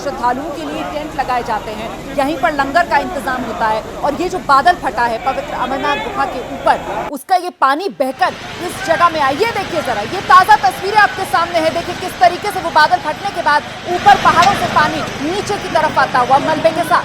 श्रद्धालुओं के लिए टेंट लगाए जाते हैं, यहीं पर लंगर का इंतजाम होता है। और ये जो बादल फटा है पवित्र अमरनाथ गुफा के ऊपर, उसका ये पानी बहकर इस जगह में आइए। देखिए जरा, ये ताजा तस्वीरें आपके सामने है। देखिए किस तरीके से वो बादल फटने के बाद ऊपर पहाड़ों से पानी नीचे की तरफ आता हुआ मलबे के साथ।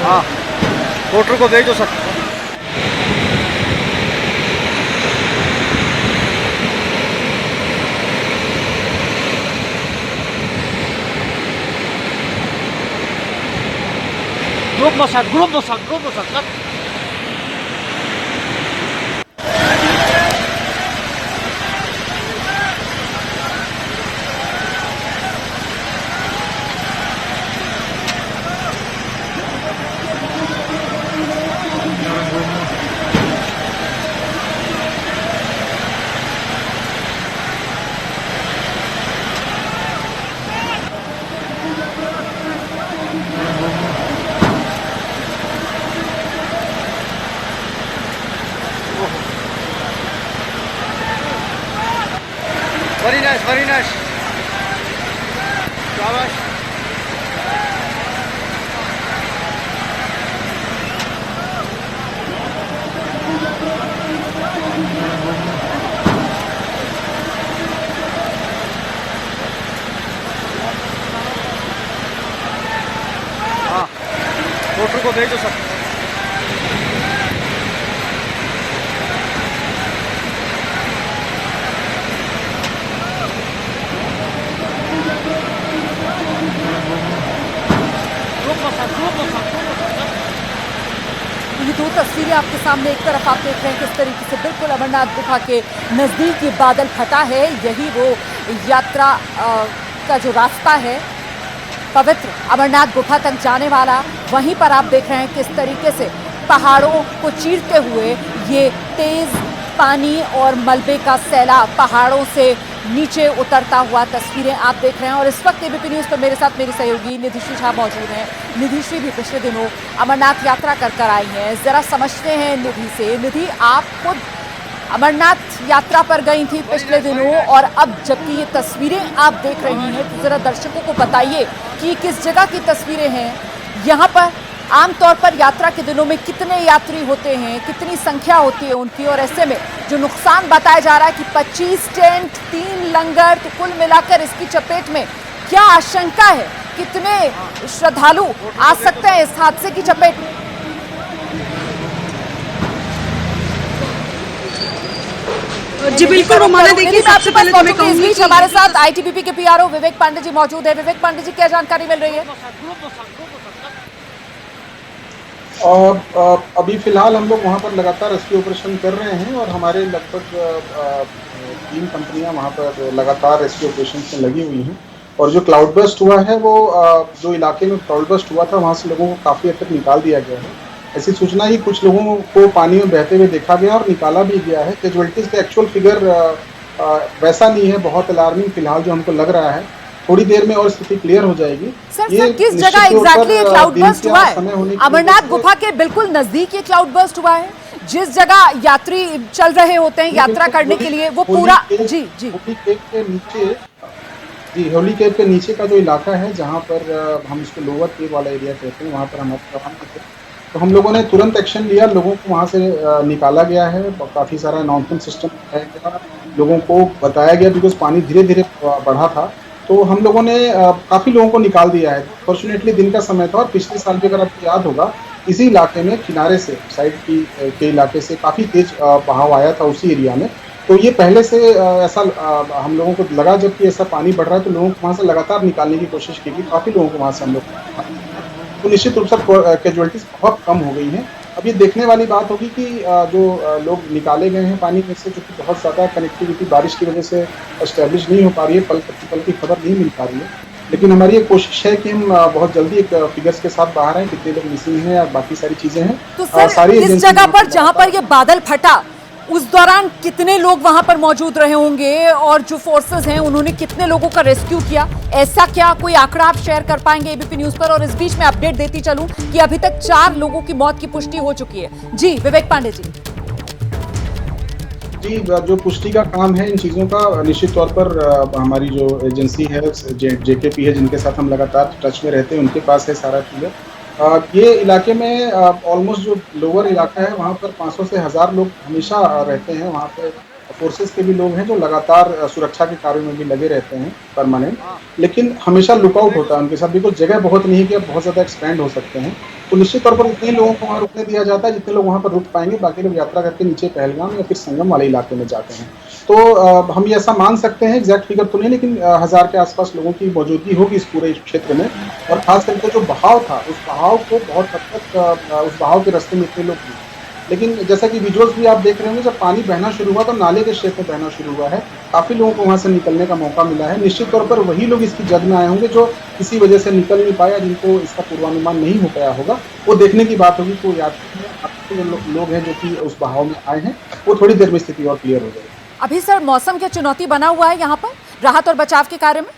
हाँ, वोटर को भेज दो sir. Group massage sir. Very nice. शाबाश। हाँ, वोटर को भेज दो सर। ये दो तस्वीरें आपके सामने, एक तरफ आप देख रहे हैं किस तरीके से बिल्कुल अमरनाथ गुफा के नज़दीक ये बादल फटा है। यही वो यात्रा का जो रास्ता है पवित्र अमरनाथ गुफा तक जाने वाला, वहीं पर आप देख रहे हैं किस तरीके से पहाड़ों को चीरते हुए ये तेज़ पानी और मलबे का सैलाब पहाड़ों से नीचे उतरता हुआ तस्वीरें आप देख रहे हैं। और इस वक्त एबीपी न्यूज़ पर मेरे साथ मेरी सहयोगी निधिश्री झा मौजूद हैं। निधिश्री भी पिछले दिनों अमरनाथ यात्रा कर आई हैं, ज़रा समझते हैं निधि से। निधि, आप खुद अमरनाथ यात्रा पर गई थी पिछले दिनों, और अब जबकि ये तस्वीरें आप देख रही हैं तो ज़रा दर्शकों को बताइए कि किस जगह की तस्वीरें हैं। यहाँ पर आमतौर पर यात्रा के दिनों में कितने यात्री होते हैं, कितनी संख्या होती है उनकी, और ऐसे में जो नुकसान बताया जा रहा है कि 25 टेंट, 3 लंगर, तो कुल मिलाकर इसकी चपेट में क्या आशंका है, कितने श्रद्धालु आ सकते हैं इस हादसे की चपेट में? जी बिल्कुल रोमाना, देखिए सबसे पहले तो मैं कहूंगी कि हमारे साथ आईटीबीपी के पीआरओ विवेक पांडे जी मौजूद है। विवेक पांडे जी, क्या जानकारी मिल रही है? अभी फिलहाल हम लोग वहाँ पर लगातार रेस्क्यू ऑपरेशन कर रहे हैं और हमारे लगभग 3 कंपनियां वहाँ पर लगातार रेस्क्यू ऑपरेशन में लगी हुई हैं। और जो क्लाउड बर्स्ट हुआ है वो जो इलाके में क्लाउड बर्स्ट हुआ था वहाँ से लोगों को काफ़ी हद तक निकाल दिया गया है। ऐसी सूचना ही कुछ लोगों को पानी में बहते हुए देखा गया और निकाला भी गया है। कैजुअल्टीज का एक्चुअल फिगर वैसा नहीं है, बहुत अलार्मिंग फिलहाल जो हमको लग रहा है। थोड़ी देर में और स्थिति क्लियर हो जाएगी। सर किस जगह एग्जैक्टली ये क्लाउड बर्स्ट हुआ है? अमरनाथ गुफा के बिल्कुल नजदीक ये क्लाउड बर्स्ट हुआ है, जिस जगह यात्री चल रहे होते हैं यात्रा करने के लिए, वो पूरा जी जी होली केव के नीचे, जी होली केव के नीचे का जो इलाका है जहाँ पर हम इसको लोअर केव वाला एरिया कहते हैं, वहाँ पर हमारे जवान थे। तो हम लोगों ने तुरंत एक्शन लिया, लोगों को वहाँ से निकाला गया है, काफ़ी सारा अनाउंसमेंट सिस्टम है, लोगों को बताया गया, बिकॉज पानी धीरे धीरे बढ़ा था। तो हम लोगों ने काफ़ी लोगों को निकाल दिया है। फॉर्चुनेटली दिन का समय था, और पिछले साल भी अगर आपको याद होगा इसी इलाके में किनारे से साइड के इलाके से काफ़ी तेज बहाव आया था उसी एरिया में। तो ये पहले से ऐसा हम लोगों को लगा, जबकि ऐसा पानी बढ़ रहा है तो लोगों को वहाँ से लगातार निकालने की कोशिश की गई, काफ़ी लोगों को वहाँ से हम लोग, तो निश्चित रूप से कैजुअलिटीज बहुत कम हो गई हैं। अब ये देखने वाली बात होगी कि जो लोग निकाले गए हैं पानी में से, जो कि बहुत ज़्यादा कनेक्टिविटी बारिश की वजह से एस्टेब्लिश नहीं हो पा रही है, पल की खबर नहीं मिल पा रही है, लेकिन हमारी ये कोशिश है कि हम बहुत जल्दी एक फिगर्स के साथ बाहर आए, कितने लोग मिसिंग हैं, और बाकी सारी चीज़ें हैं। तो सर इस जगह पर जहाँ पर ये बादल फटा, उस दौरान कितने लोग वहां पर मौजूद रहे होंगे, और जो फोर्सेस हैं उन्होंने कितने लोगों का रेस्क्यू किया, ऐसा क्या कोई आंकड़ा आप शेयर कर पाएंगे एबीपी न्यूज पर? और इस बीच में अपडेट देती चलूं कि अभी तक 4 लोगों की मौत की पुष्टि हो चुकी है। जी विवेक पांडे जी। जी, जो पुष्टि का काम है इन चीज़ों का, निश्चित तौर पर हमारी जो एजेंसी है जेकेपी है, जिनके साथ हम लगातार टच में रहते हैं, उनके पास है सारा चीज़। ये इलाके में ऑलमोस्ट जो लोअर इलाका है वहाँ पर 500 से 1000 लोग हमेशा रहते हैं। वहाँ पे फोर्सेस के भी लोग हैं जो लगातार सुरक्षा के कार्यों में भी लगे रहते हैं परमानेंट, लेकिन हमेशा लुकआउट होता है उनके साथ, बिकॉज जगह बहुत नहीं है कि अब बहुत ज़्यादा एक्सपेंड हो सकते हैं। तो निश्चित तौर पर उतने लोगों को वहाँ रुकने दिया जाता है जितने लोग वहाँ पर रुक पाएंगे, बाकी लोग यात्रा करके नीचे पहलगाम या फिर संगम वाले इलाके में जाते हैं। तो हम ये ऐसा मान सकते हैं, एग्जैक्ट फिगर तो नहीं, लेकिन 1000 के आसपास लोगों की मौजूदगी होगी इस पूरे क्षेत्र में। और खास करके जो बहाव था, उस बहाव को बहुत हद तक उस बहाव के रास्ते में इतने लोग नहीं। लेकिन जैसा कि विजुअल्स भी आप देख रहे होंगे, जब पानी बहना शुरू हुआ तो नाले के शेप में बहना शुरू हुआ है, काफ़ी लोगों को वहाँ से निकलने का मौका मिला है। निश्चित तौर पर वही लोग इसकी जद में आए होंगे जो किसी वजह से निकल नहीं पाया, जिनको इसका पूर्वानुमान नहीं हो पाया होगा। वो देखने की बात होगी कि यात्री जो लोग हैं जो कि उस बहाव में आए हैं, वो थोड़ी देर में स्थिति और क्लियर हो जाएगी। अभी सर मौसम क्या चुनौती बना हुआ है यहाँ पर राहत और बचाव के कार्य में?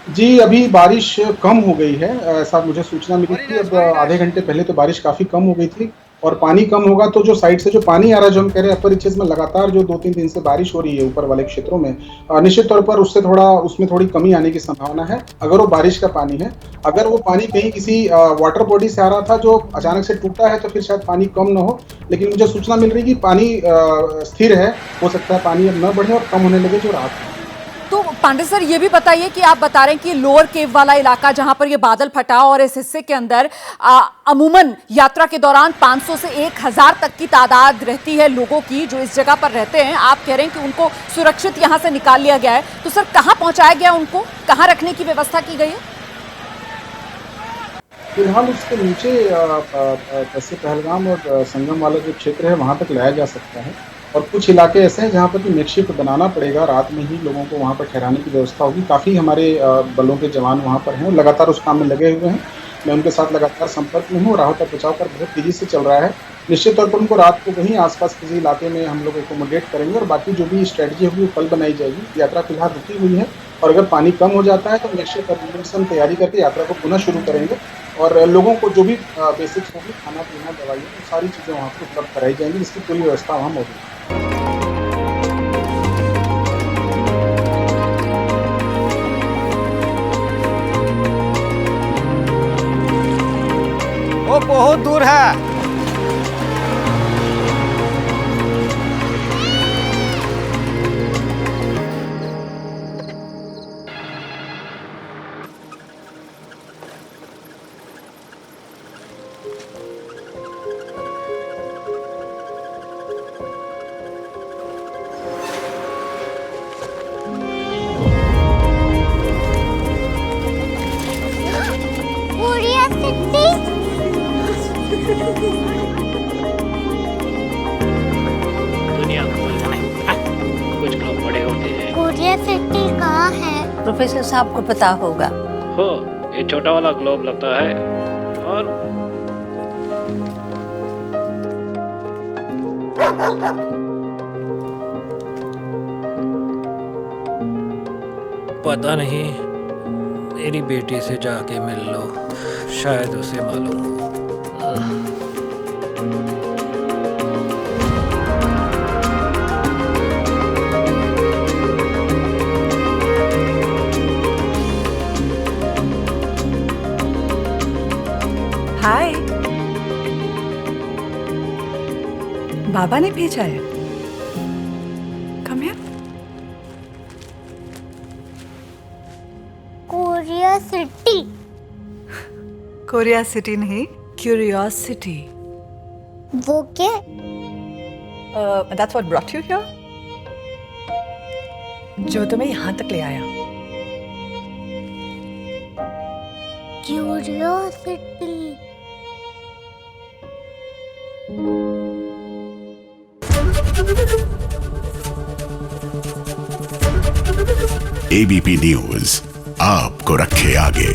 जी, अभी बारिश कम हो गई है, ऐसा मुझे सूचना मिली थी। अब आधे घंटे पहले तो बारिश काफ़ी कम हो गई थी, और पानी कम होगा तो जो साइड से जो पानी आ रहा है, जो हम कह रहे हैं अपर रीचेज में लगातार जो 2-3 दिन से बारिश हो रही है ऊपर वाले क्षेत्रों में, निश्चित तौर पर उसमें थोड़ी कमी आने की संभावना है, अगर वो बारिश का पानी है। अगर वो पानी कहीं किसी वाटर बॉडी से आ रहा था जो अचानक से टूटा है, तो फिर शायद पानी कम न हो, लेकिन मुझे सूचना मिल रही है कि पानी स्थिर है, हो सकता है पानी अब न बढ़े और कम होने लगे, जो राहत है। तो पांडे सर ये भी बताइए कि आप बता रहे हैं कि लोअर केव वाला इलाका जहां पर ये बादल फटा, और इस हिस्से के अंदर अमूमन यात्रा के दौरान 500 से 1000 तक की तादाद रहती है लोगों की जो इस जगह पर रहते हैं। आप कह रहे हैं कि उनको सुरक्षित यहां से निकाल लिया गया है, तो सर कहां पहुंचाया गया, उनको कहां रखने की व्यवस्था की गई है? फिलहाल उसके नीचे जैसे पहलगाम और संगम वाला जो क्षेत्र है वहाँ तक लाया जा सकता है, और कुछ इलाके ऐसे हैं जहाँ पर कि मेकशिफ्ट बनाना पड़ेगा, रात में ही लोगों को वहाँ पर ठहराने की व्यवस्था होगी। काफ़ी हमारे बलों के जवान वहाँ पर हैं, लगातार उस काम में लगे हुए हैं। मैं उनके साथ लगातार संपर्क में हूँ, राहत और बचाव पर बहुत तेज़ी से चल रहा है। निश्चित तौर पर उनको रात को कहीं आसपास किसी इलाके में हम लोग एकोमोडेट करेंगे, और बाकी जो भी स्ट्रेटजी होगी वो कल बनाई जाएगी। यात्रा फिलहाल रुकी हुई है, और अगर पानी कम हो जाता है तो निश्चित तौर से हम तैयारी करके यात्रा को पुनः शुरू करेंगे, और लोगों को जो भी बेसिक्स होगी, खाना पीना, दवाइयाँ, सारी चीज़ें वहाँ पर उपलब्ध कराई जाएंगी, जिसकी पूरी व्यवस्था वहाँ मौजूद है। वो बहुत दूर है। दुनिया कुछ लोग बड़े होते हैं। कोरिया सिटी कहाँ है? प्रोफेसर साहब को पता होगा। हो, ये छोटा वाला ग्लोब लगता है, और पता नहीं, मेरी बेटी से जाके मिल लो, शायद उसे मालूम हो। बाबा ने भेजा है। Come here. Korea city. Korea city नहीं, क्यूरियोसिटी। वो क्या? That's what brought you here? जो तुम्हें यहाँ तक ले आया। क्यूरियोसिटी। एबीपी न्यूज आपको रखे आगे।